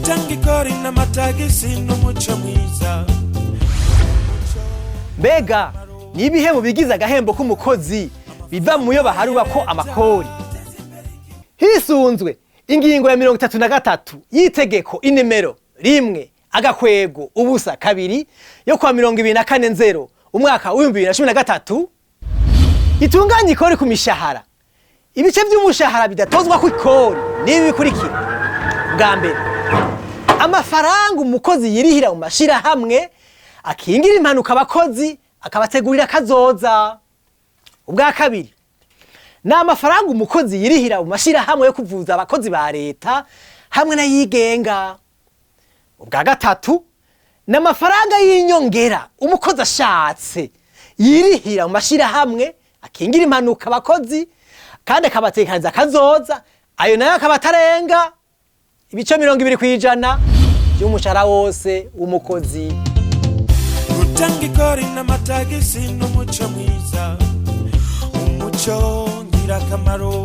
gutanga ikori n'amatagisi n'umuco mwiza. Mbega ni ibihe mu bigize agahembo k'umukozi biva mu yo baharura ko amakori? Hisunzwe ingingo ya 33 y'itegeko inimero 1/2 yo kwa 2024 umwaka wa 2013 itunganya ikori ku mishahara. Ibice by'umushahara bidatozwa ku ikori nibi bikurikira. Bwa mbere, amafaranga umukozi yirihira mu mashira hamwe akingira impanuka abakozi akabategurira kazoza. Ubwa kabiri, na amafaranga umukozi yirihira mu mashira hamwe yo kuvuza abakozi ba leta hamwe na yigenga. Ubwa gatatu, na amafaranga y'inyongera umukozi ashatse yirihira mu mashira hamwe akingira impanuka abakozi kandi akabatekaniza kazoza, ayo nayo akabatarenga ibice 20% by'umushahara wose w'umukozi. Gutanga ikori n'amatagisi n'umuco mwiza, umuco ngirakamaro.